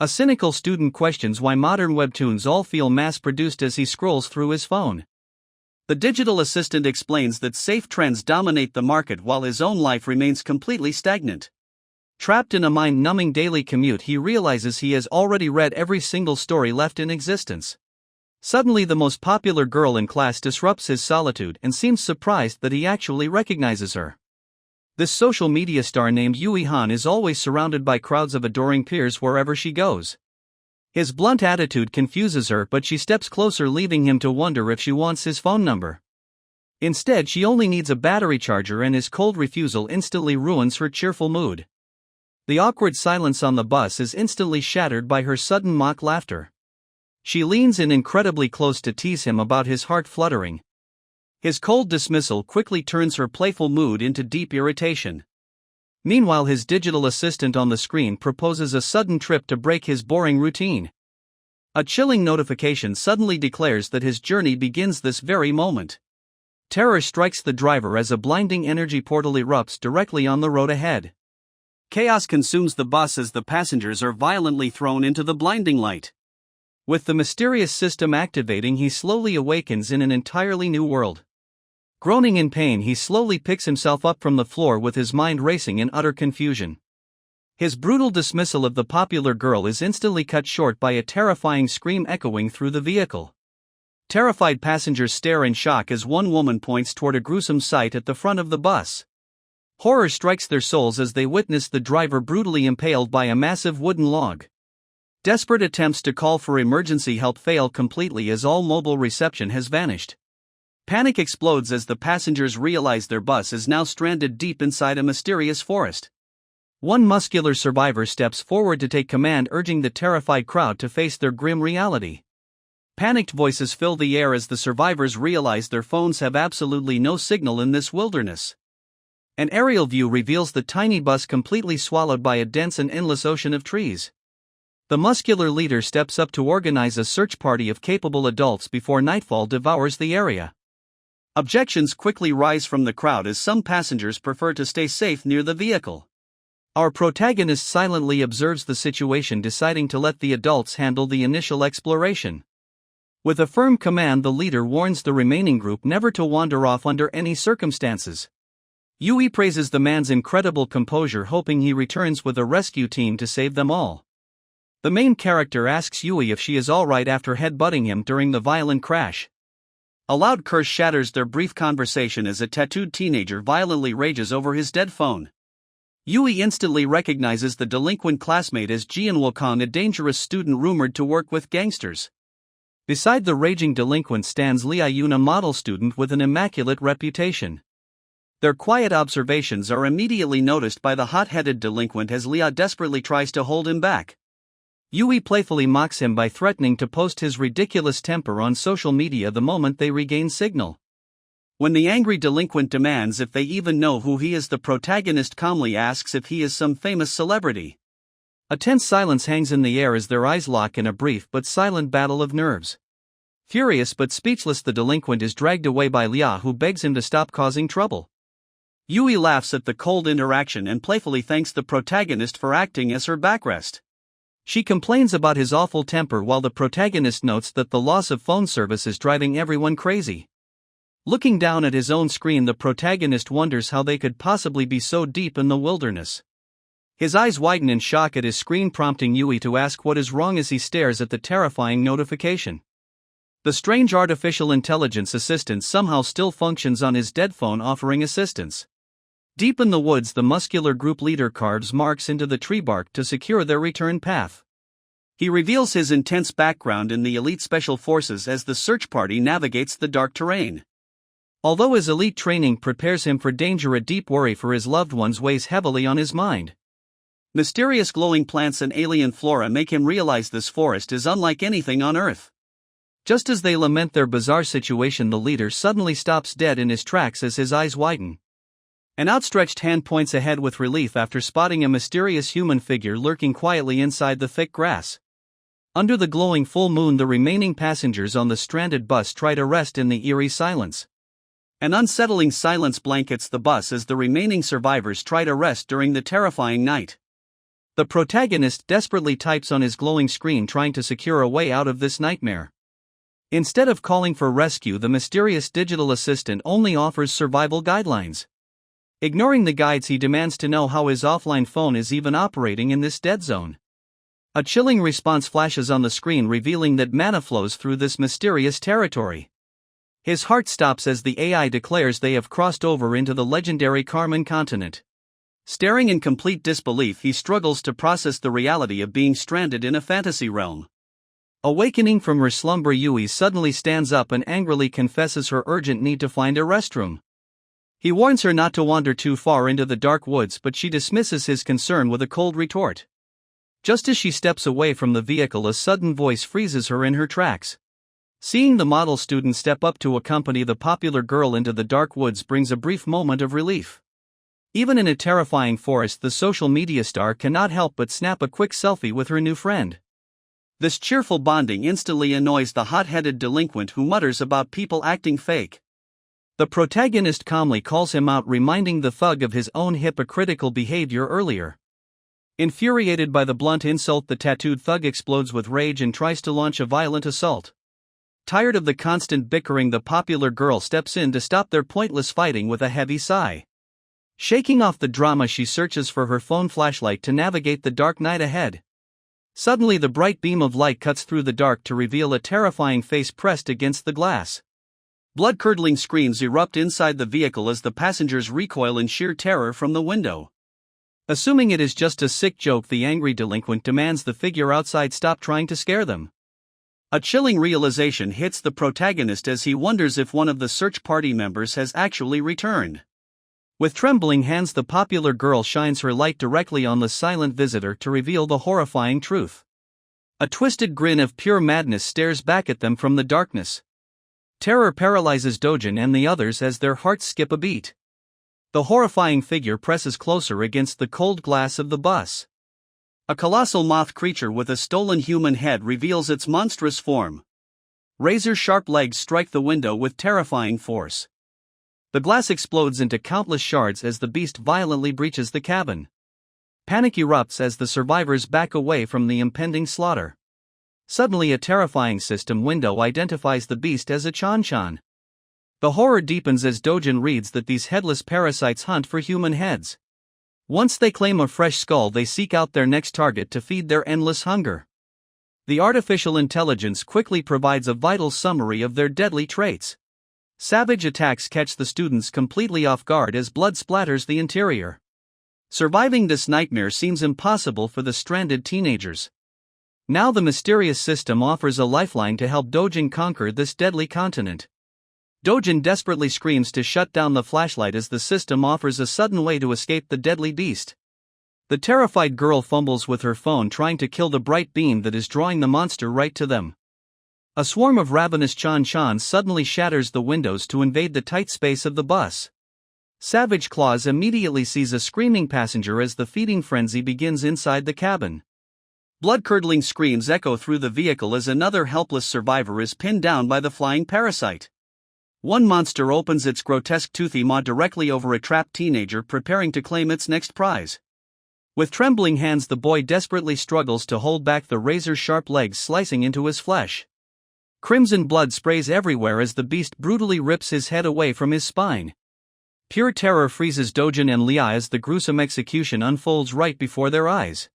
A cynical student questions why modern webtoons all feel mass-produced as he scrolls through his phone. The digital assistant explains that safe trends dominate the market while his own life remains completely stagnant. Trapped in a mind-numbing daily commute, he realizes he has already read every single story left in existence. Suddenly, the most popular girl in class disrupts his solitude and seems surprised that he actually recognizes her. This social media star named Yui Han is always surrounded by crowds of adoring peers wherever she goes. His blunt attitude confuses her, but she steps closer, leaving him to wonder if she wants his phone number. Instead, she only needs a battery charger, and his cold refusal instantly ruins her cheerful mood. The awkward silence on the bus is instantly shattered by her sudden mock laughter. She leans in incredibly close to tease him about his heart fluttering. His cold dismissal quickly turns her playful mood into deep irritation. Meanwhile, his digital assistant on the screen proposes a sudden trip to break his boring routine. A chilling notification suddenly declares that his journey begins this very moment. Terror strikes the driver as a blinding energy portal erupts directly on the road ahead. Chaos consumes the bus as the passengers are violently thrown into the blinding light. With the mysterious system activating, he slowly awakens in an entirely new world. Groaning in pain, he slowly picks himself up from the floor with his mind racing in utter confusion. His brutal dismissal of the popular girl is instantly cut short by a terrifying scream echoing through the vehicle. Terrified passengers stare in shock as one woman points toward a gruesome sight at the front of the bus. Horror strikes their souls as they witness the driver brutally impaled by a massive wooden log. Desperate attempts to call for emergency help fail completely as all mobile reception has vanished. Panic explodes as the passengers realize their bus is now stranded deep inside a mysterious forest. One muscular survivor steps forward to take command, urging the terrified crowd to face their grim reality. Panicked voices fill the air as the survivors realize their phones have absolutely no signal in this wilderness. An aerial view reveals the tiny bus completely swallowed by a dense and endless ocean of trees. The muscular leader steps up to organize a search party of capable adults before nightfall devours the area. Objections quickly rise from the crowd as some passengers prefer to stay safe near the vehicle. Our protagonist silently observes the situation, deciding to let the adults handle the initial exploration. With a firm command, the leader warns the remaining group never to wander off under any circumstances. Yui praises the man's incredible composure, hoping he returns with a rescue team to save them all. The main character asks Yui if she is alright after headbutting him during the violent crash. A loud curse shatters their brief conversation as a tattooed teenager violently rages over his dead phone. Yui instantly recognizes the delinquent classmate as Jian Wukong, a dangerous student rumored to work with gangsters. Beside the raging delinquent stands Lia Yun, a model student with an immaculate reputation. Their quiet observations are immediately noticed by the hot-headed delinquent as Lia desperately tries to hold him back. Yui playfully mocks him by threatening to post his ridiculous temper on social media the moment they regain signal. When the angry delinquent demands if they even know who he is, the protagonist calmly asks if he is some famous celebrity. A tense silence hangs in the air as their eyes lock in a brief but silent battle of nerves. Furious but speechless, the delinquent is dragged away by Lia, who begs him to stop causing trouble. Yui laughs at the cold interaction and playfully thanks the protagonist for acting as her backrest. She complains about his awful temper while the protagonist notes that the loss of phone service is driving everyone crazy. Looking down at his own screen, the protagonist wonders how they could possibly be so deep in the wilderness. His eyes widen in shock at his screen, prompting Yui to ask what is wrong as he stares at the terrifying notification. The strange artificial intelligence assistant somehow still functions on his dead phone, offering assistance. Deep in the woods, the muscular group leader carves marks into the tree bark to secure their return path. He reveals his intense background in the elite special forces as the search party navigates the dark terrain. Although his elite training prepares him for danger, a deep worry for his loved ones weighs heavily on his mind. Mysterious glowing plants and alien flora make him realize this forest is unlike anything on Earth. Just as they lament their bizarre situation, the leader suddenly stops dead in his tracks as his eyes widen. An outstretched hand points ahead with relief after spotting a mysterious human figure lurking quietly inside the thick grass. Under the glowing full moon, the remaining passengers on the stranded bus try to rest in the eerie silence. An unsettling silence blankets the bus as the remaining survivors try to rest during the terrifying night. The protagonist desperately types on his glowing screen trying to secure a way out of this nightmare. Instead of calling for rescue, the mysterious digital assistant only offers survival guidelines. Ignoring the guides, he demands to know how his offline phone is even operating in this dead zone. A chilling response flashes on the screen revealing that mana flows through this mysterious territory. His heart stops as the AI declares they have crossed over into the legendary Carmen continent. Staring in complete disbelief, he struggles to process the reality of being stranded in a fantasy realm. Awakening from her slumber, Yui suddenly stands up and angrily confesses her urgent need to find a restroom. He warns her not to wander too far into the dark woods, but she dismisses his concern with a cold retort. Just as she steps away from the vehicle, a sudden voice freezes her in her tracks. Seeing the model student step up to accompany the popular girl into the dark woods brings a brief moment of relief. Even in a terrifying forest, the social media star cannot help but snap a quick selfie with her new friend. This cheerful bonding instantly annoys the hot-headed delinquent, who mutters about people acting fake. The protagonist calmly calls him out, reminding the thug of his own hypocritical behavior earlier. Infuriated by the blunt insult, the tattooed thug explodes with rage and tries to launch a violent assault. Tired of the constant bickering, the popular girl steps in to stop their pointless fighting with a heavy sigh. Shaking off the drama, she searches for her phone flashlight to navigate the dark night ahead. Suddenly, the bright beam of light cuts through the dark to reveal a terrifying face pressed against the glass. Blood-curdling screams erupt inside the vehicle as the passengers recoil in sheer terror from the window. Assuming it is just a sick joke, the angry delinquent demands the figure outside stop trying to scare them. A chilling realization hits the protagonist as he wonders if one of the search party members has actually returned. With trembling hands, the popular girl shines her light directly on the silent visitor to reveal the horrifying truth. A twisted grin of pure madness stares back at them from the darkness. Terror paralyzes Dojin and the others as their hearts skip a beat. The horrifying figure presses closer against the cold glass of the bus. A colossal moth creature with a stolen human head reveals its monstrous form. Razor-sharp legs strike the window with terrifying force. The glass explodes into countless shards as the beast violently breaches the cabin. Panic erupts as the survivors back away from the impending slaughter. Suddenly, a terrifying system window identifies the beast as a Chan-Chan. The horror deepens as Dojin reads that these headless parasites hunt for human heads. Once they claim a fresh skull, they seek out their next target to feed their endless hunger. The artificial intelligence quickly provides a vital summary of their deadly traits. Savage attacks catch the students completely off guard as blood splatters the interior. Surviving this nightmare seems impossible for the stranded teenagers. Now the mysterious system offers a lifeline to help Dojin conquer this deadly continent. Dojin desperately screams to shut down the flashlight as the system offers a sudden way to escape the deadly beast. The terrified girl fumbles with her phone trying to kill the bright beam that is drawing the monster right to them. A swarm of ravenous Chan-Chans suddenly shatters the windows to invade the tight space of the bus. Savage Claws immediately sees a screaming passenger as the feeding frenzy begins inside the cabin. Blood-curdling screams echo through the vehicle as another helpless survivor is pinned down by the flying parasite. One monster opens its grotesque toothy maw directly over a trapped teenager preparing to claim its next prize. With trembling hands, the boy desperately struggles to hold back the razor-sharp legs slicing into his flesh. Crimson blood sprays everywhere as the beast brutally rips his head away from his spine. Pure terror freezes Dojin and Lia as the gruesome execution unfolds right before their eyes.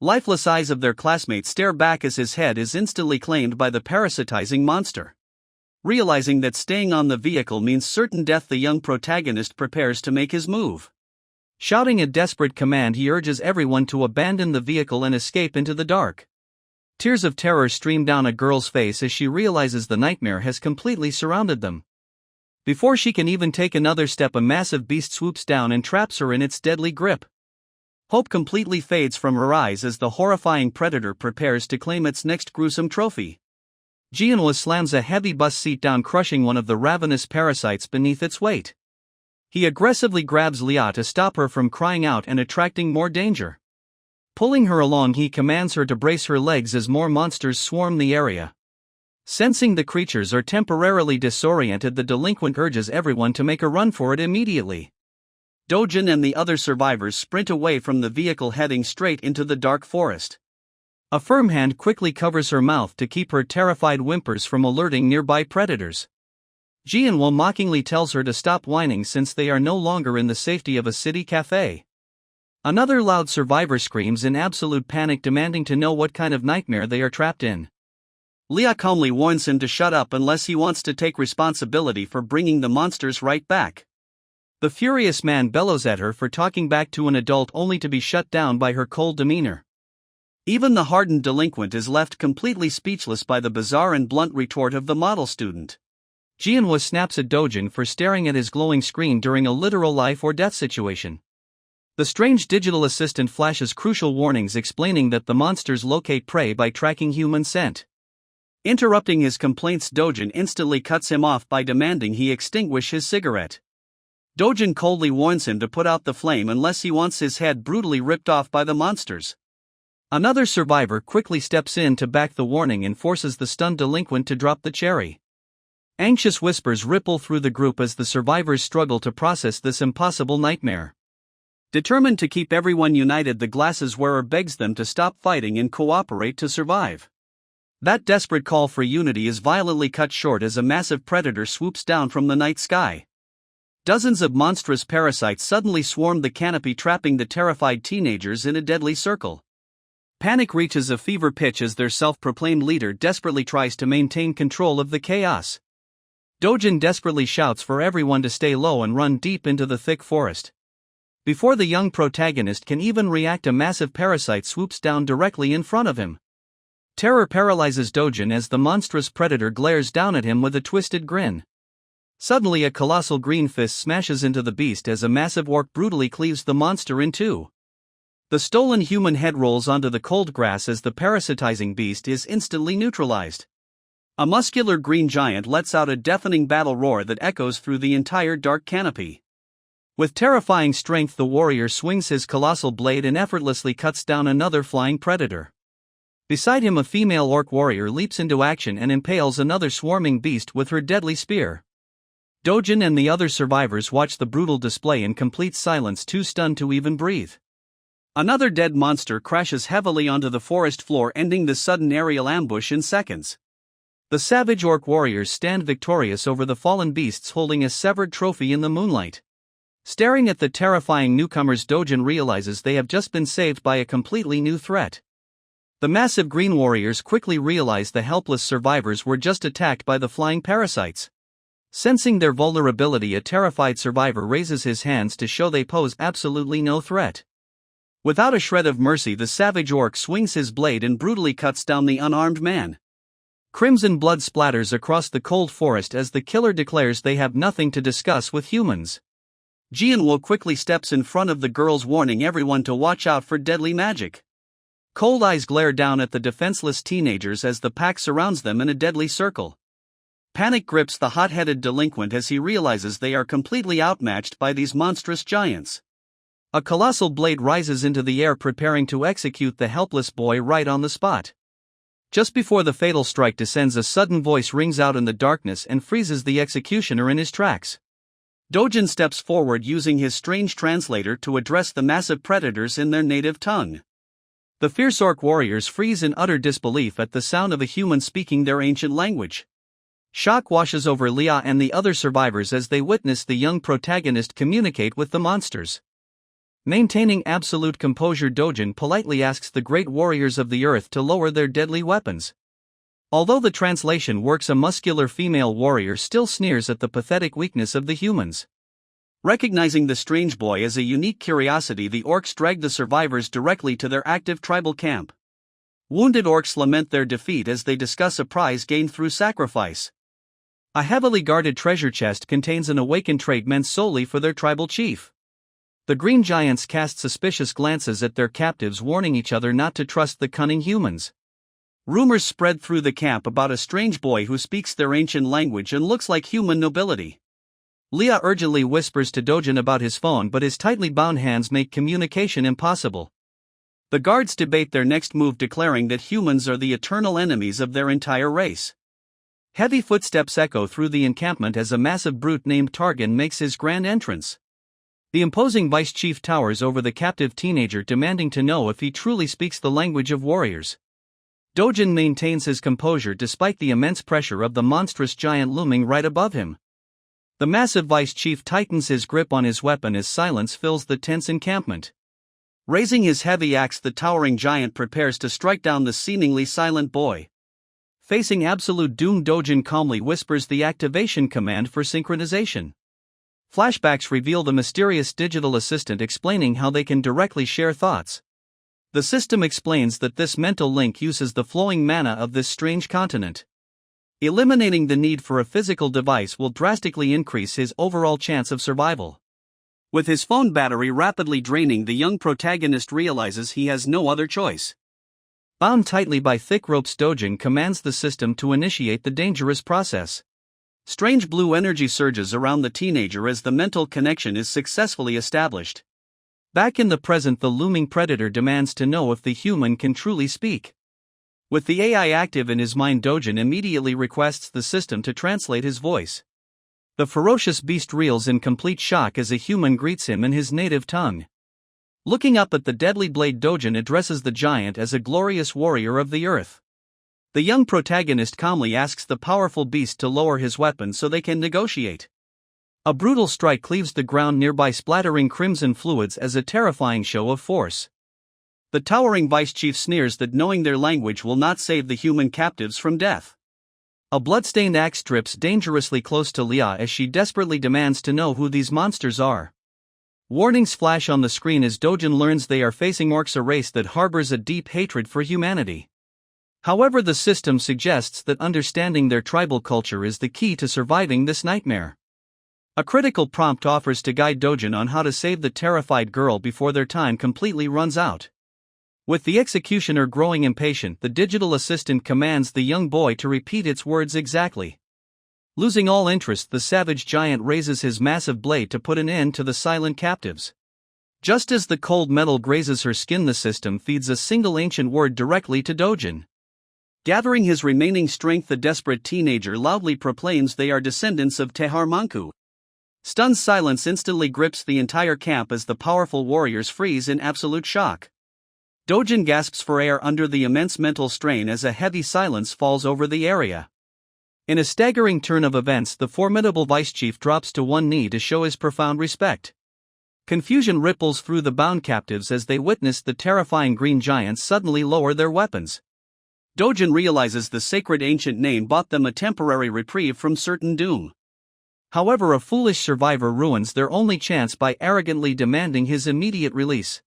Lifeless eyes of their classmates stare back as his head is instantly claimed by the parasitizing monster. Realizing that staying on the vehicle means certain death, the young protagonist prepares to make his move. Shouting a desperate command, he urges everyone to abandon the vehicle and escape into the dark. Tears of terror stream down a girl's face as she realizes the nightmare has completely surrounded them. Before she can even take another step, a massive beast swoops down and traps her in its deadly grip. Hope completely fades from her eyes as the horrifying predator prepares to claim its next gruesome trophy. Jianhua slams a heavy bus seat down, crushing one of the ravenous parasites beneath its weight. He aggressively grabs Lia to stop her from crying out and attracting more danger. Pulling her along, he commands her to brace her legs as more monsters swarm the area. Sensing the creatures are temporarily disoriented, the delinquent urges everyone to make a run for it immediately. Dojin and the other survivors sprint away from the vehicle heading straight into the dark forest. A firm hand quickly covers her mouth to keep her terrified whimpers from alerting nearby predators. Jianwo mockingly tells her to stop whining since they are no longer in the safety of a city cafe. Another loud survivor screams in absolute panic, demanding to know what kind of nightmare they are trapped in. Leah calmly warns him to shut up unless he wants to take responsibility for bringing the monsters right back. The furious man bellows at her for talking back to an adult only to be shut down by her cold demeanor. Even the hardened delinquent is left completely speechless by the bizarre and blunt retort of the model student. Jianwo snaps at Dojin for staring at his glowing screen during a literal life or death situation. The strange digital assistant flashes crucial warnings explaining that the monsters locate prey by tracking human scent. Interrupting his complaints, Dojin instantly cuts him off by demanding he extinguish his cigarette. Dojin coldly warns him to put out the flame unless he wants his head brutally ripped off by the monsters. Another survivor quickly steps in to back the warning and forces the stunned delinquent to drop the cherry. Anxious whispers ripple through the group as the survivors struggle to process this impossible nightmare. Determined to keep everyone united, the glasses wearer begs them to stop fighting and cooperate to survive. That desperate call for unity is violently cut short as a massive predator swoops down from the night sky. Dozens of monstrous parasites suddenly swarm the canopy, trapping the terrified teenagers in a deadly circle. Panic reaches a fever pitch as their self-proclaimed leader desperately tries to maintain control of the chaos. Dojin desperately shouts for everyone to stay low and run deep into the thick forest. Before the young protagonist can even react, a massive parasite swoops down directly in front of him. Terror paralyzes Dojin as the monstrous predator glares down at him with a twisted grin. Suddenly, a colossal green fist smashes into the beast as a massive orc brutally cleaves the monster in two. The stolen human head rolls onto the cold grass as the parasitizing beast is instantly neutralized. A muscular green giant lets out a deafening battle roar that echoes through the entire dark canopy. With terrifying strength, the warrior swings his colossal blade and effortlessly cuts down another flying predator. Beside him, a female orc warrior leaps into action and impales another swarming beast with her deadly spear. Dojin and the other survivors watch the brutal display in complete silence, too stunned to even breathe. Another dead monster crashes heavily onto the forest floor, ending the sudden aerial ambush in seconds. The savage orc warriors stand victorious over the fallen beasts, holding a severed trophy in the moonlight. Staring at the terrifying newcomers, Dojin realizes they have just been saved by a completely new threat. The massive green warriors quickly realize the helpless survivors were just attacked by the flying parasites. Sensing their vulnerability, a terrified survivor raises his hands to show they pose absolutely no threat. Without a shred of mercy, the savage orc swings his blade and brutally cuts down the unarmed man. Crimson blood splatters across the cold forest as the killer declares they have nothing to discuss with humans. Jianwo quickly steps in front of the girls, warning everyone to watch out for deadly magic. Cold eyes glare down at the defenseless teenagers as the pack surrounds them in a deadly circle. Panic grips the hot-headed delinquent as he realizes they are completely outmatched by these monstrous giants. A colossal blade rises into the air, preparing to execute the helpless boy right on the spot. Just before the fatal strike descends, a sudden voice rings out in the darkness and freezes the executioner in his tracks. Dojin steps forward, using his strange translator to address the massive predators in their native tongue. The fierce orc warriors freeze in utter disbelief at the sound of a human speaking their ancient language. Shock washes over Leah and the other survivors as they witness the young protagonist communicate with the monsters. Maintaining absolute composure, Dojin politely asks the great warriors of the earth to lower their deadly weapons. Although the translation works, a muscular female warrior still sneers at the pathetic weakness of the humans. Recognizing the strange boy as a unique curiosity, the orcs drag the survivors directly to their active tribal camp. Wounded orcs lament their defeat as they discuss a prize gained through sacrifice. A heavily guarded treasure chest contains an awakened trait meant solely for their tribal chief. The green giants cast suspicious glances at their captives, warning each other not to trust the cunning humans. Rumors spread through the camp about a strange boy who speaks their ancient language and looks like human nobility. Leah urgently whispers to Dojin about his phone, but his tightly bound hands make communication impossible. The guards debate their next move, declaring that humans are the eternal enemies of their entire race. Heavy footsteps echo through the encampment as a massive brute named Targan makes his grand entrance. The imposing vice chief towers over the captive teenager, demanding to know if he truly speaks the language of warriors. Dojin maintains his composure despite the immense pressure of the monstrous giant looming right above him. The massive vice chief tightens his grip on his weapon as silence fills the tense encampment. Raising his heavy axe, the towering giant prepares to strike down the seemingly silent boy. Facing absolute doom, Dojin calmly whispers the activation command for synchronization. Flashbacks reveal the mysterious digital assistant explaining how they can directly share thoughts. The system explains that this mental link uses the flowing mana of this strange continent. Eliminating the need for a physical device will drastically increase his overall chance of survival. With his phone battery rapidly draining, the young protagonist realizes he has no other choice. Bound tightly by thick ropes, Dojin commands the system to initiate the dangerous process. Strange blue energy surges around the teenager as the mental connection is successfully established. Back in the present, the looming predator demands to know if the human can truly speak. With the AI active in his mind, Dojin immediately requests the system to translate his voice. The ferocious beast reels in complete shock as a human greets him in his native tongue. Looking up at the deadly blade, Dojin addresses the giant as a glorious warrior of the earth. The young protagonist calmly asks the powerful beast to lower his weapon so they can negotiate. A brutal strike cleaves the ground nearby, splattering crimson fluids as a terrifying show of force. The towering vice chief sneers that knowing their language will not save the human captives from death. A bloodstained axe drips dangerously close to Leah as she desperately demands to know who these monsters are. Warnings flash on the screen as Dojin learns they are facing orcs, a race that harbors a deep hatred for humanity. However, the system suggests that understanding their tribal culture is the key to surviving this nightmare. A critical prompt offers to guide Dojin on how to save the terrified girl before their time completely runs out. With the executioner growing impatient, the digital assistant commands the young boy to repeat its words exactly. Losing all interest, the savage giant raises his massive blade to put an end to the silent captives. Just as the cold metal grazes her skin, the system feeds a single ancient word directly to Dojin. Gathering his remaining strength, the desperate teenager loudly proclaims they are descendants of Teharmanku. Stunned silence instantly grips the entire camp as the powerful warriors freeze in absolute shock. Dojin gasps for air under the immense mental strain as a heavy silence falls over the area. In a staggering turn of events, the formidable vice chief drops to one knee to show his profound respect. Confusion ripples through the bound captives as they witness the terrifying green giants suddenly lower their weapons. Dojin realizes the sacred ancient name bought them a temporary reprieve from certain doom. However, a foolish survivor ruins their only chance by arrogantly demanding his immediate release.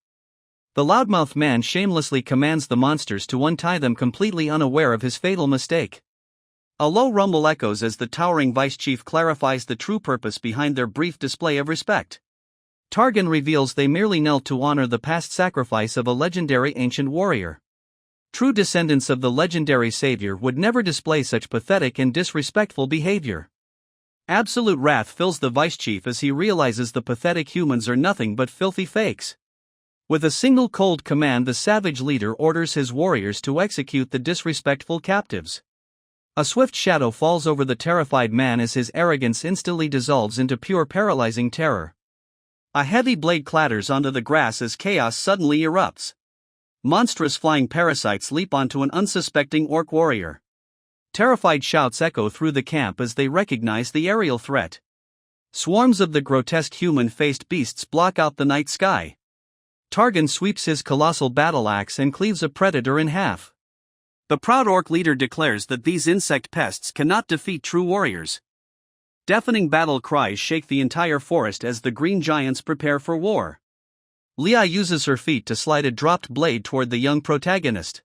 The loudmouth man shamelessly commands the monsters to untie them, completely unaware of his fatal mistake. A low rumble echoes as the towering vice chief clarifies the true purpose behind their brief display of respect. Targan reveals they merely knelt to honor the past sacrifice of a legendary ancient warrior. True descendants of the legendary savior would never display such pathetic and disrespectful behavior. Absolute wrath fills the vice chief as he realizes the pathetic humans are nothing but filthy fakes. With a single cold command, the savage leader orders his warriors to execute the disrespectful captives. A swift shadow falls over the terrified man as his arrogance instantly dissolves into pure paralyzing terror. A heavy blade clatters onto the grass as chaos suddenly erupts. Monstrous flying parasites leap onto an unsuspecting orc warrior. Terrified shouts echo through the camp as they recognize the aerial threat. Swarms of the grotesque human-faced beasts block out the night sky. Targan sweeps his colossal battle axe and cleaves a predator in half. The proud orc leader declares that these insect pests cannot defeat true warriors. Deafening battle cries shake the entire forest as the green giants prepare for war. Leah uses her feet to slide a dropped blade toward the young protagonist.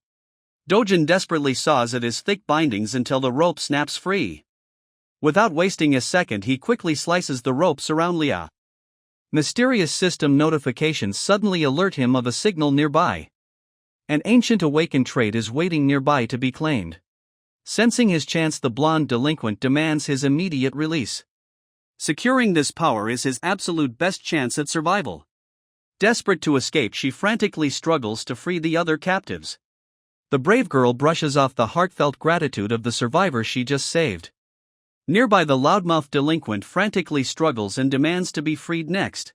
Dojin desperately saws at his thick bindings until the rope snaps free. Without wasting a second, he quickly slices the ropes around Leah. Mysterious system notifications suddenly alert him of a signal nearby. An ancient awakened trait is waiting nearby to be claimed. Sensing his chance, the blonde delinquent demands his immediate release. Securing this power is his absolute best chance at survival. Desperate to escape, she frantically struggles to free the other captives. The brave girl brushes off the heartfelt gratitude of the survivor she just saved. Nearby, the loudmouth delinquent frantically struggles and demands to be freed next.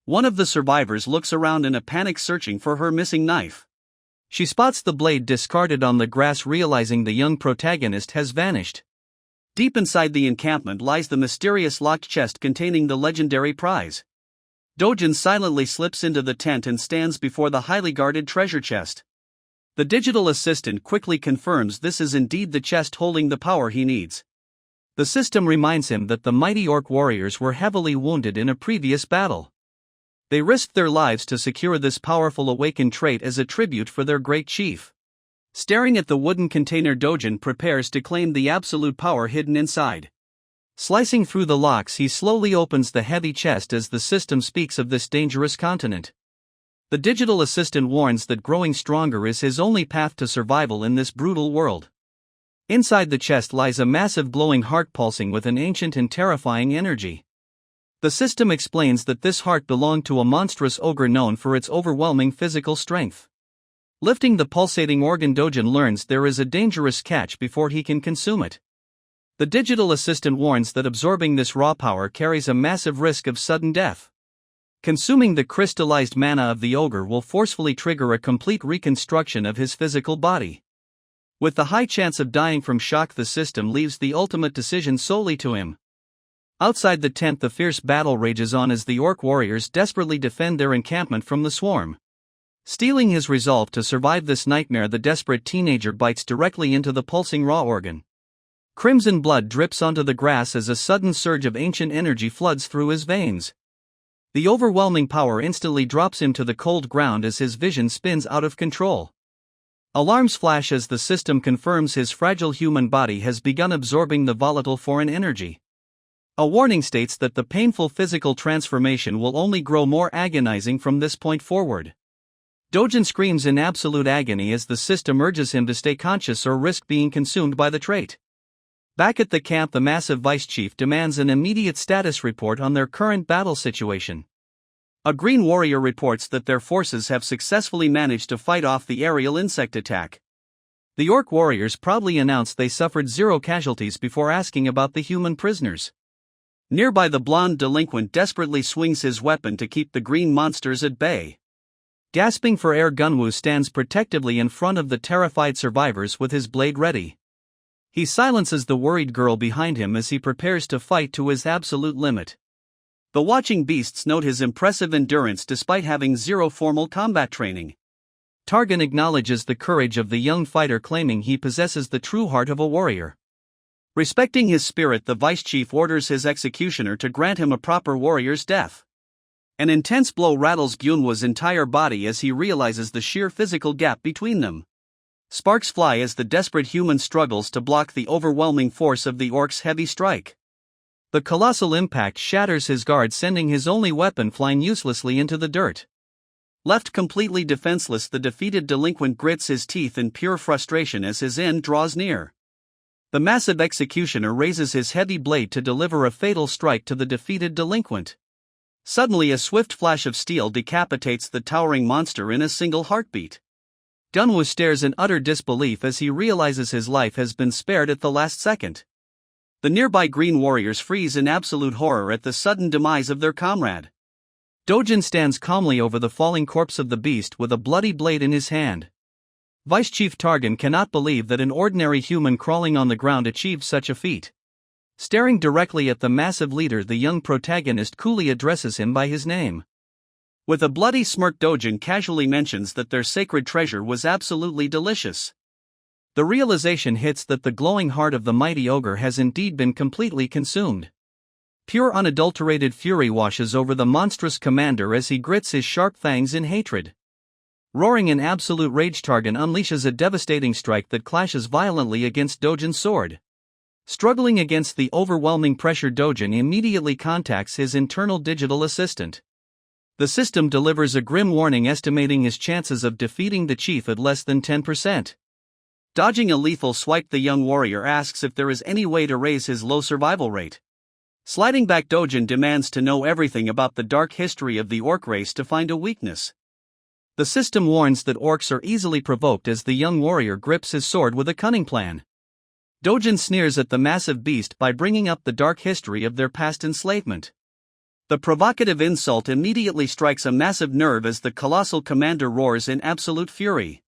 One of the survivors looks around in a panic searching for her missing knife. She spots the blade discarded on the grass, realizing the young protagonist has vanished. Deep inside the encampment lies the mysterious locked chest containing the legendary prize. Dojin silently slips into the tent and stands before the highly guarded treasure chest. The digital assistant quickly confirms this is indeed the chest holding the power he needs. The system reminds him that the mighty orc warriors were heavily wounded in a previous battle. They risked their lives to secure this powerful awakened trait as a tribute for their great chief. Staring at the wooden container, Dojin prepares to claim the absolute power hidden inside. Slicing through the locks, he slowly opens the heavy chest as the system speaks of this dangerous continent. The digital assistant warns that growing stronger is his only path to survival in this brutal world. Inside the chest lies a massive glowing heart pulsing with an ancient and terrifying energy. The system explains that this heart belonged to a monstrous ogre known for its overwhelming physical strength. Lifting the pulsating organ, Dojin learns there is a dangerous catch before he can consume it. The digital assistant warns that absorbing this raw power carries a massive risk of sudden death. Consuming the crystallized mana of the ogre will forcefully trigger a complete reconstruction of his physical body. With the high chance of dying from shock, the system leaves the ultimate decision solely to him. Outside the tent, the fierce battle rages on as the orc warriors desperately defend their encampment from the swarm. Steeling his resolve to survive this nightmare, the desperate teenager bites directly into the pulsing raw organ. Crimson blood drips onto the grass as a sudden surge of ancient energy floods through his veins. The overwhelming power instantly drops him to the cold ground as his vision spins out of control. Alarms flash as the system confirms his fragile human body has begun absorbing the volatile foreign energy. A warning states that the painful physical transformation will only grow more agonizing from this point forward. Dojin screams in absolute agony as the system urges him to stay conscious or risk being consumed by the trait. Back at the camp, the massive vice chief demands an immediate status report on their current battle situation. A green warrior reports that their forces have successfully managed to fight off the aerial insect attack. The orc warriors proudly announce they suffered 0 casualties before asking about the human prisoners. Nearby, the blonde delinquent desperately swings his weapon to keep the green monsters at bay. Gasping for air, Gunwoo stands protectively in front of the terrified survivors with his blade ready. He silences the worried girl behind him as he prepares to fight to his absolute limit. The watching beasts note his impressive endurance despite having 0 formal combat training. Targan acknowledges the courage of the young fighter, claiming he possesses the true heart of a warrior. Respecting his spirit, the vice chief orders his executioner to grant him a proper warrior's death. An intense blow rattles Gyunwoo's entire body as he realizes the sheer physical gap between them. Sparks fly as the desperate human struggles to block the overwhelming force of the orc's heavy strike. The colossal impact shatters his guard, sending his only weapon flying uselessly into the dirt. Left completely defenseless, the defeated delinquent grits his teeth in pure frustration as his end draws near. The massive executioner raises his heavy blade to deliver a fatal strike to the defeated delinquent. Suddenly, a swift flash of steel decapitates the towering monster in a single heartbeat. Gunwoo stares in utter disbelief as he realizes his life has been spared at the last second. The nearby green warriors freeze in absolute horror at the sudden demise of their comrade. Dojin stands calmly over the falling corpse of the beast with a bloody blade in his hand. Vice Chief Targan cannot believe that an ordinary human crawling on the ground achieved such a feat. Staring directly at the massive leader, the young protagonist coolly addresses him by his name. With a bloody smirk, Dojin casually mentions that their sacred treasure was absolutely delicious. The realization hits that the glowing heart of the mighty ogre has indeed been completely consumed. Pure unadulterated fury washes over the monstrous commander as he grits his sharp fangs in hatred. Roaring in absolute rage, Targan unleashes a devastating strike that clashes violently against Dojin's sword. Struggling against the overwhelming pressure, Dojin immediately contacts his internal digital assistant. The system delivers a grim warning, estimating his chances of defeating the chief at less than 10%. Dodging a lethal swipe, the young warrior asks if there is any way to raise his low survival rate. Sliding back, Dojin demands to know everything about the dark history of the orc race to find a weakness. The system warns that orcs are easily provoked as the young warrior grips his sword with a cunning plan. Dojin sneers at the massive beast by bringing up the dark history of their past enslavement. The provocative insult immediately strikes a massive nerve as the colossal commander roars in absolute fury.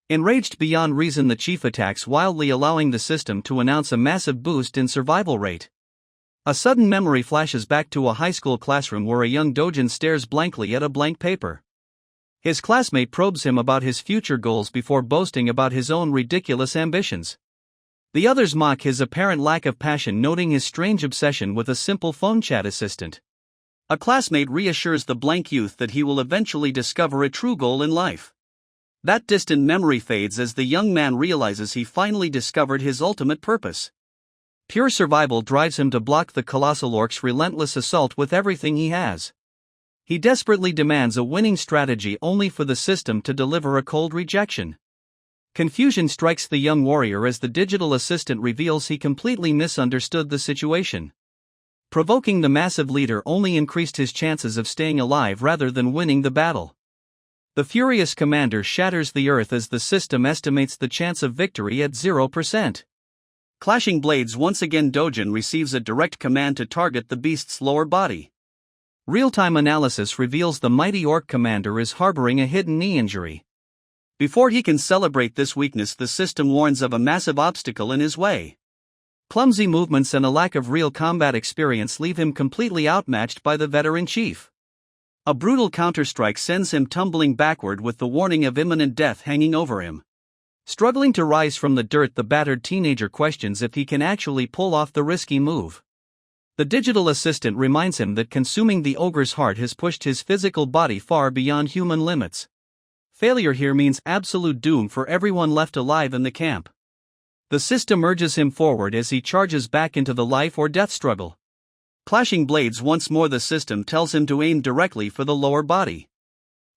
Enraged beyond reason, the chief attacks wildly, allowing the system to announce a massive boost in survival rate. A sudden memory flashes back to a high school classroom where a young Dojin stares blankly at a blank paper. His classmate probes him about his future goals before boasting about his own ridiculous ambitions. The others mock his apparent lack of passion, noting his strange obsession with a simple phone chat assistant. A classmate reassures the blank youth that he will eventually discover a true goal in life. That distant memory fades as the young man realizes he finally discovered his ultimate purpose. Pure survival drives him to block the colossal orc's relentless assault with everything he has. He desperately demands a winning strategy only for the system to deliver a cold rejection. Confusion strikes the young warrior as the digital assistant reveals he completely misunderstood the situation. Provoking the massive leader only increased his chances of staying alive rather than winning the battle. The furious commander shatters the earth as the system estimates the chance of victory at 0%. Clashing blades once again. Dojin receives a direct command to target the beast's lower body. Real-time analysis reveals the mighty orc commander is harboring a hidden knee injury. Before he can celebrate this weakness, the system warns of a massive obstacle in his way. Clumsy movements and a lack of real combat experience leave him completely outmatched by the veteran chief. A brutal counterstrike sends him tumbling backward with the warning of imminent death hanging over him. Struggling to rise from the dirt, the battered teenager questions if he can actually pull off the risky move. The digital assistant reminds him that consuming the ogre's heart has pushed his physical body far beyond human limits. Failure here means absolute doom for everyone left alive in the camp. The system urges him forward as he charges back into the life or death struggle. Clashing blades once more. The system tells him to aim directly for the lower body.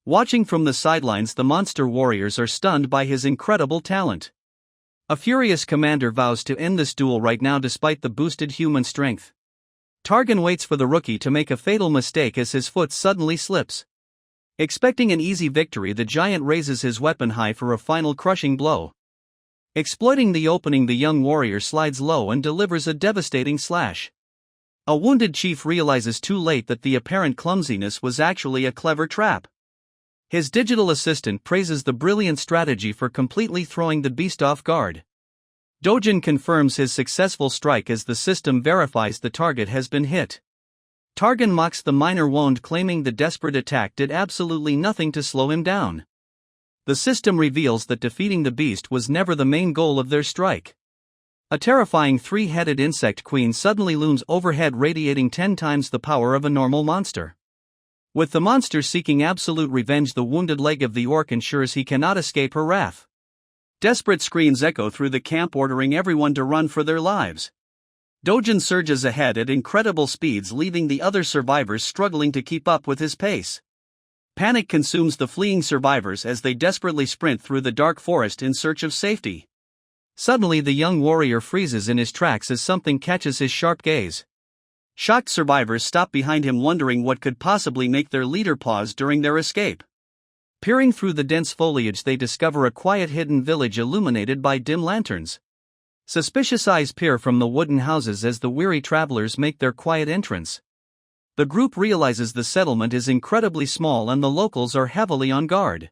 Watching from the sidelines, the monster warriors are stunned by his incredible talent. A furious commander vows to end this duel right now despite the boosted human strength. Targan waits for the rookie to make a fatal mistake as his foot suddenly slips. Expecting an easy victory, the giant raises his weapon high for a final crushing blow. Exploiting the opening, the young warrior slides low and delivers a devastating slash. A wounded chief realizes too late that the apparent clumsiness was actually a clever trap. His digital assistant praises the brilliant strategy for completely throwing the beast off guard. Dojin confirms his successful strike as the system verifies the target has been hit. Targan mocks the minor wound, claiming the desperate attack did absolutely nothing to slow him down. The system reveals that defeating the beast was never the main goal of their strike. A terrifying three-headed insect queen suddenly looms overhead, radiating 10 times the power of a normal monster. With the monster seeking absolute revenge, the wounded leg of the orc ensures he cannot escape her wrath. Desperate screams echo through the camp, ordering everyone to run for their lives. Dojin surges ahead at incredible speeds, leaving the other survivors struggling to keep up with his pace. Panic consumes the fleeing survivors as they desperately sprint through the dark forest in search of safety. Suddenly, the young warrior freezes in his tracks as something catches his sharp gaze. Shocked survivors stop behind him, wondering what could possibly make their leader pause during their escape. Peering through the dense foliage, they discover a quiet hidden village illuminated by dim lanterns. Suspicious eyes peer from the wooden houses as the weary travelers make their quiet entrance. The group realizes the settlement is incredibly small and the locals are heavily on guard.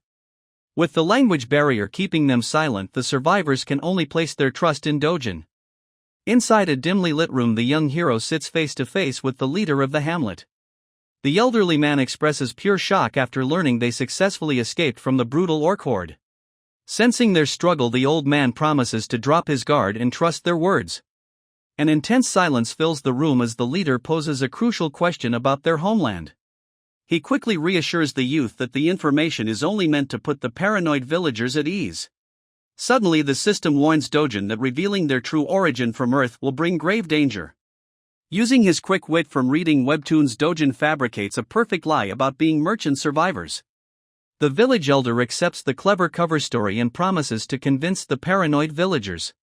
With the language barrier keeping them silent, the survivors can only place their trust in Dojin. Inside a dimly lit room, the young hero sits face to face with the leader of the hamlet. The elderly man expresses pure shock after learning they successfully escaped from the brutal orc horde. Sensing their struggle, the old man promises to drop his guard and trust their words. An intense silence fills the room as the leader poses a crucial question about their homeland. He quickly reassures the youth that the information is only meant to put the paranoid villagers at ease. Suddenly, the system warns Dojin that revealing their true origin from Earth will bring grave danger. Using his quick wit from reading webtoons, Dojin fabricates a perfect lie about being merchant survivors. The village elder accepts the clever cover story and promises to convince the paranoid villagers.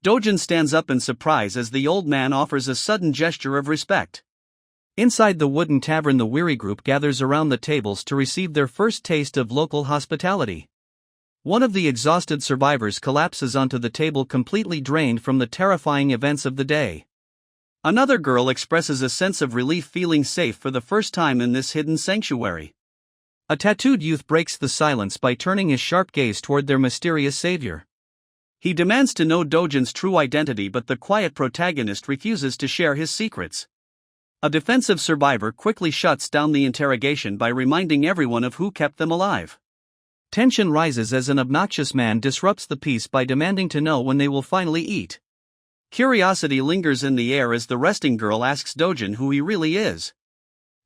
Dojin stands up in surprise as the old man offers a sudden gesture of respect. Inside the wooden tavern, the weary group gathers around the tables to receive their first taste of local hospitality. One of the exhausted survivors collapses onto the table, completely drained from the terrifying events of the day. Another girl expresses a sense of relief, feeling safe for the first time in this hidden sanctuary. A tattooed youth breaks the silence by turning his sharp gaze toward their mysterious savior. He demands to know Dojin's true identity, but the quiet protagonist refuses to share his secrets. A defensive survivor quickly shuts down the interrogation by reminding everyone of who kept them alive. Tension rises as an obnoxious man disrupts the peace by demanding to know when they will finally eat. Curiosity lingers in the air as the resting girl asks Dojin who he really is.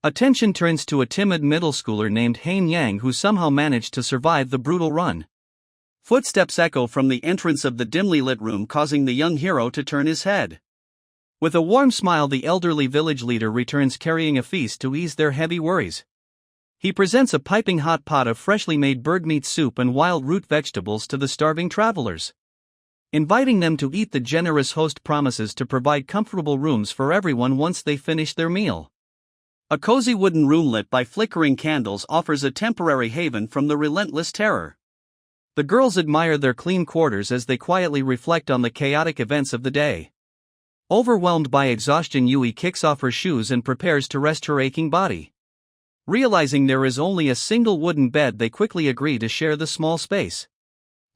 Attention turns to a timid middle schooler named Hain Yang who somehow managed to survive the brutal run. Footsteps echo from the entrance of the dimly lit room, causing the young hero to turn his head. With a warm smile, the elderly village leader returns carrying a feast to ease their heavy worries. He presents a piping hot pot of freshly made bird meat soup and wild root vegetables to the starving travelers. Inviting them to eat, the generous host promises to provide comfortable rooms for everyone once they finish their meal. A cozy wooden room lit by flickering candles offers a temporary haven from the relentless terror. The girls admire their clean quarters as they quietly reflect on the chaotic events of the day. Overwhelmed by exhaustion, Yui kicks off her shoes and prepares to rest her aching body. Realizing there is only a single wooden bed, they quickly agree to share the small space.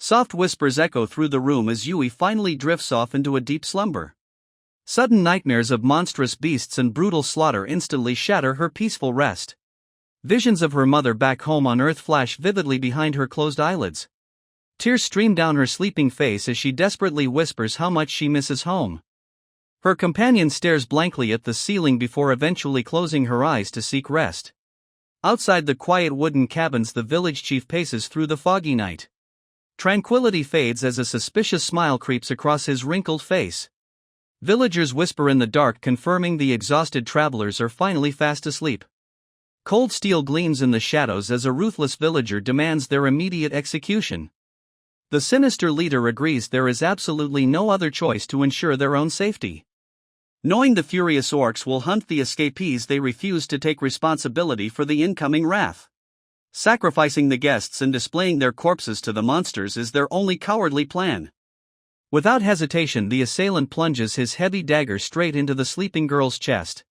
Soft whispers echo through the room as Yui finally drifts off into a deep slumber. Sudden nightmares of monstrous beasts and brutal slaughter instantly shatter her peaceful rest. Visions of her mother back home on Earth flash vividly behind her closed eyelids. Tears stream down her sleeping face as she desperately whispers how much she misses home. Her companion stares blankly at the ceiling before eventually closing her eyes to seek rest. Outside the quiet wooden cabins, the village chief paces through the foggy night. Tranquility fades as a suspicious smile creeps across his wrinkled face. Villagers whisper in the dark, confirming the exhausted travelers are finally fast asleep. Cold steel gleams in the shadows as a ruthless villager demands their immediate execution. The sinister leader agrees there is absolutely no other choice to ensure their own safety. Knowing the furious orcs will hunt the escapees, they refuse to take responsibility for the incoming wrath. Sacrificing the guests and displaying their corpses to the monsters is their only cowardly plan. Without hesitation, the assailant plunges his heavy dagger straight into the sleeping girl's chest.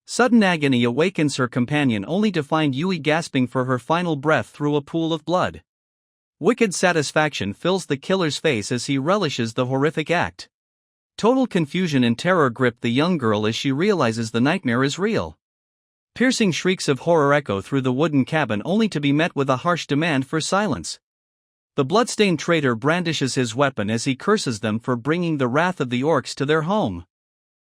Sudden agony awakens her companion, only to find Yui gasping for her final breath through a pool of blood. Wicked satisfaction fills the killer's face as he relishes the horrific act. Total confusion and terror grip the young girl as she realizes the nightmare is real. Piercing shrieks of horror echo through the wooden cabin, only to be met with a harsh demand for silence. The bloodstained traitor brandishes his weapon as he curses them for bringing the wrath of the orcs to their home.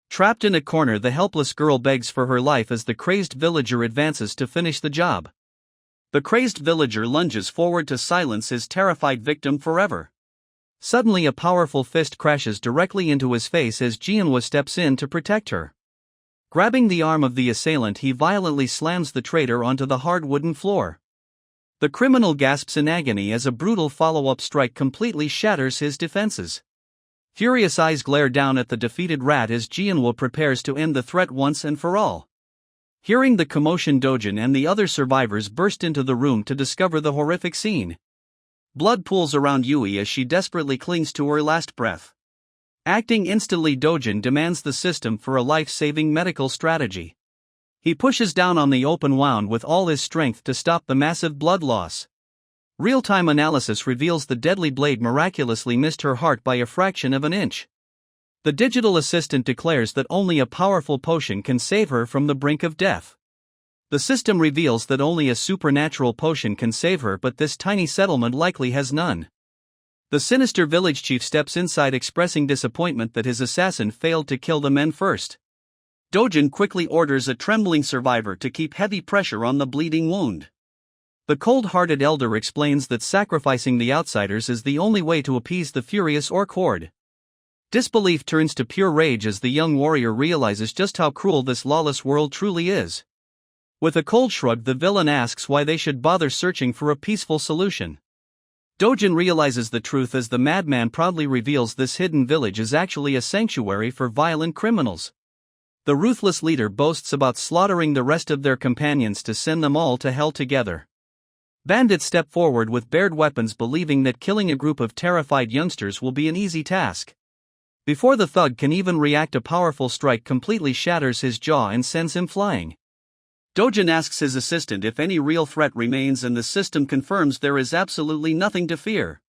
Trapped in a corner, the helpless girl begs for her life as the crazed villager advances to finish the job. The crazed villager lunges forward to silence his terrified victim forever. Suddenly, a powerful fist crashes directly into his face as Jianhua steps in to protect her. Grabbing the arm of the assailant, he violently slams the traitor onto the hard wooden floor. The criminal gasps in agony as a brutal follow-up strike completely shatters his defenses. Furious eyes glare down at the defeated rat as Jianhua prepares to end the threat once and for all. Hearing the commotion, Dojin and the other survivors burst into the room to discover the horrific scene. Blood pools around Yui as she desperately clings to her last breath. Acting instantly, Dojin demands the system for a life-saving medical strategy. He pushes down on the open wound with all his strength to stop the massive blood loss. Real-time analysis reveals the deadly blade miraculously missed her heart by a fraction of an inch. The digital assistant declares that only a powerful potion can save her from the brink of death. The system reveals that only a supernatural potion can save her, but this tiny settlement likely has none. The sinister village chief steps inside, expressing disappointment that his assassin failed to kill the men first. Dojin quickly orders a trembling survivor to keep heavy pressure on the bleeding wound. The cold-hearted elder explains that sacrificing the outsiders is the only way to appease the furious orc horde. Disbelief turns to pure rage as the young warrior realizes just how cruel this lawless world truly is. With a cold shrug, the villain asks why they should bother searching for a peaceful solution. Dojin realizes the truth as the madman proudly reveals this hidden village is actually a sanctuary for violent criminals. The ruthless leader boasts about slaughtering the rest of their companions to send them all to hell together. Bandits step forward with bared weapons, believing that killing a group of terrified youngsters will be an easy task. Before the thug can even react, a powerful strike completely shatters his jaw and sends him flying. Dojin asks his assistant if any real threat remains, and the system confirms there is absolutely nothing to fear.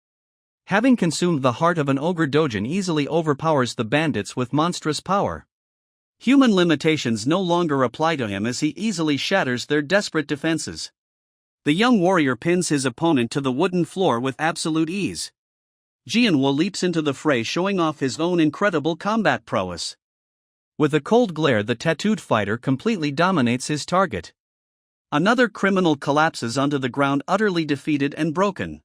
Having consumed the heart of an ogre, Dojin easily overpowers the bandits with monstrous power. Human limitations no longer apply to him as he easily shatters their desperate defenses. The young warrior pins his opponent to the wooden floor with absolute ease. Jianwo leaps into the fray, showing off his own incredible combat prowess. With a cold glare, the tattooed fighter completely dominates his target. Another criminal collapses onto the ground, utterly defeated and broken.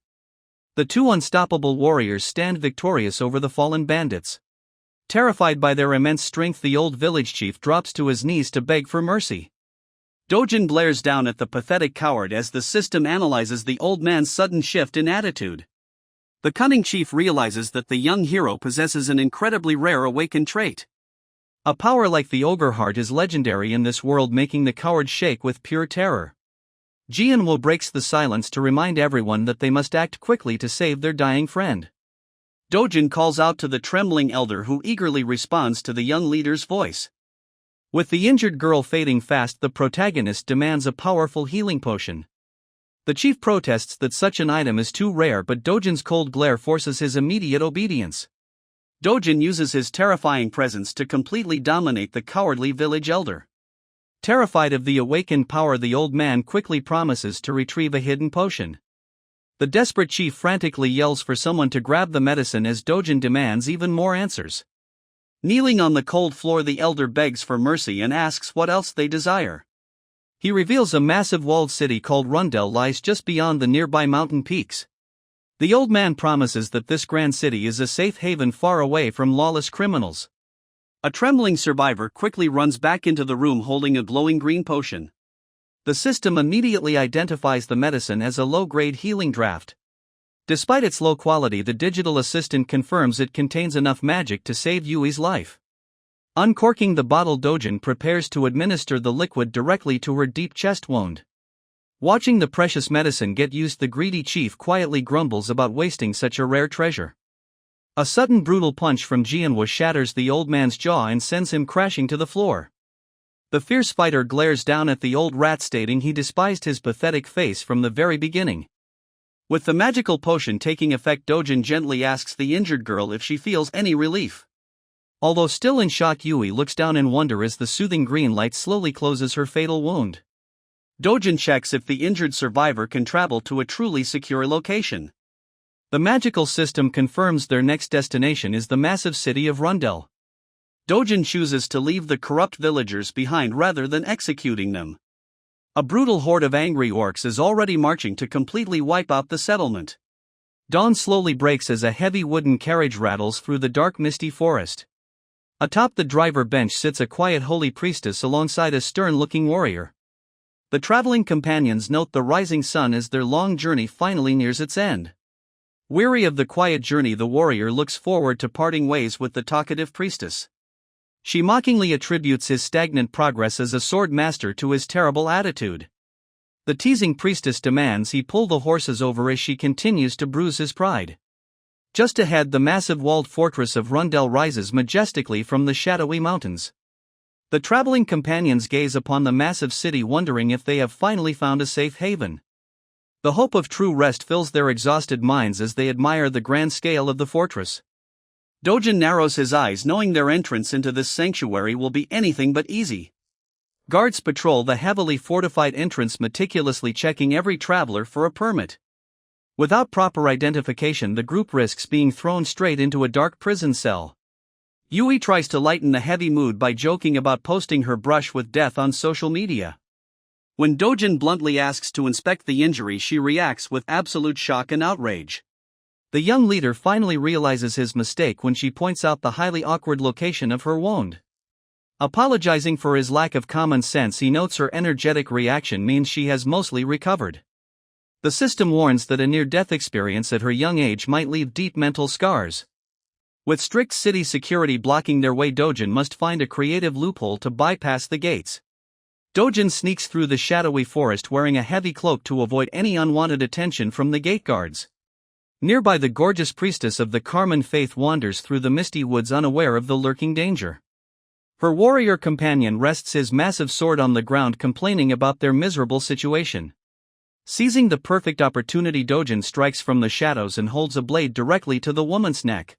The two unstoppable warriors stand victorious over the fallen bandits. Terrified by their immense strength, the old village chief drops to his knees to beg for mercy. Dojin glares down at the pathetic coward as the system analyzes the old man's sudden shift in attitude. The cunning chief realizes that the young hero possesses an incredibly rare awakened trait. A power like the ogre heart is legendary in this world, making the coward shake with pure terror. Jianwo breaks the silence to remind everyone that they must act quickly to save their dying friend. Dojin calls out to the trembling elder, who eagerly responds to the young leader's voice. With the injured girl fading fast, the protagonist demands a powerful healing potion. The chief protests that such an item is too rare, but Dojin's cold glare forces his immediate obedience. Dojin uses his terrifying presence to completely dominate the cowardly village elder. Terrified of the awakened power, the old man quickly promises to retrieve a hidden potion. The desperate chief frantically yells for someone to grab the medicine as Dojin demands even more answers. Kneeling on the cold floor, the elder begs for mercy and asks what else they desire. He reveals a massive walled city called Rundel lies just beyond the nearby mountain peaks. The old man promises that this grand city is a safe haven far away from lawless criminals. A trembling survivor quickly runs back into the room holding a glowing green potion. The system immediately identifies the medicine as a low-grade healing draft. Despite its low quality, the digital assistant confirms it contains enough magic to save Yui's life. Uncorking the bottle, Dojin prepares to administer the liquid directly to her deep chest wound. Watching the precious medicine get used, the greedy chief quietly grumbles about wasting such a rare treasure. A sudden brutal punch from Jianwo shatters the old man's jaw and sends him crashing to the floor. The fierce fighter glares down at the old rat, stating he despised his pathetic face from the very beginning. With the magical potion taking effect, Dojin gently asks the injured girl if she feels any relief. Although still in shock, Yui looks down in wonder as the soothing green light slowly closes her fatal wound. Dojin checks if the injured survivor can travel to a truly secure location. The magical system confirms their next destination is the massive city of Rundel. Dojin chooses to leave the corrupt villagers behind rather than executing them. A brutal horde of angry orcs is already marching to completely wipe out the settlement. Dawn slowly breaks as a heavy wooden carriage rattles through the dark, misty forest. Atop the driver bench sits a quiet holy priestess alongside a stern-looking warrior. The traveling companions note the rising sun as their long journey finally nears its end. Weary of the quiet journey, the warrior looks forward to parting ways with the talkative priestess. She mockingly attributes his stagnant progress as a sword master to his terrible attitude. The teasing priestess demands he pull the horses over as she continues to bruise his pride. Just ahead, the massive walled fortress of Rundel rises majestically from the shadowy mountains. The traveling companions gaze upon the massive city, wondering if they have finally found a safe haven. The hope of true rest fills their exhausted minds as they admire the grand scale of the fortress. Dojin narrows his eyes, knowing their entrance into this sanctuary will be anything but easy. Guards patrol the heavily fortified entrance, meticulously checking every traveler for a permit. Without proper identification, the group risks being thrown straight into a dark prison cell. Yui tries to lighten the heavy mood by joking about posting her brush with death on social media. When Dojin bluntly asks to inspect the injury, she reacts with absolute shock and outrage. The young leader finally realizes his mistake when she points out the highly awkward location of her wound. Apologizing for his lack of common sense, he notes her energetic reaction means she has mostly recovered. The system warns that a near-death experience at her young age might leave deep mental scars. With strict city security blocking their way, Dojin must find a creative loophole to bypass the gates. Dojin sneaks through the shadowy forest wearing a heavy cloak to avoid any unwanted attention from the gate guards. Nearby, the gorgeous priestess of the Carmen faith wanders through the misty woods unaware of the lurking danger. Her warrior companion rests his massive sword on the ground, complaining about their miserable situation. Seizing the perfect opportunity, Dojin strikes from the shadows and holds a blade directly to the woman's neck.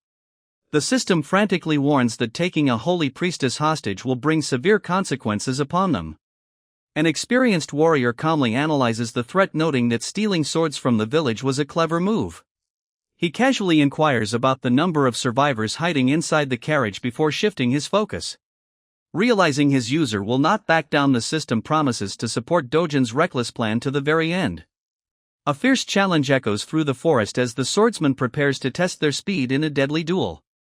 The system frantically warns that taking a holy priestess hostage will bring severe consequences upon them. An experienced warrior calmly analyzes the threat, noting that stealing swords from the village was a clever move. He casually inquires about the number of survivors hiding inside the carriage before shifting his focus. Realizing his user will not back down, the system promises to support Dojin's reckless plan to the very end. A fierce challenge echoes through the forest as the swordsman prepares to test their speed in a deadly duel.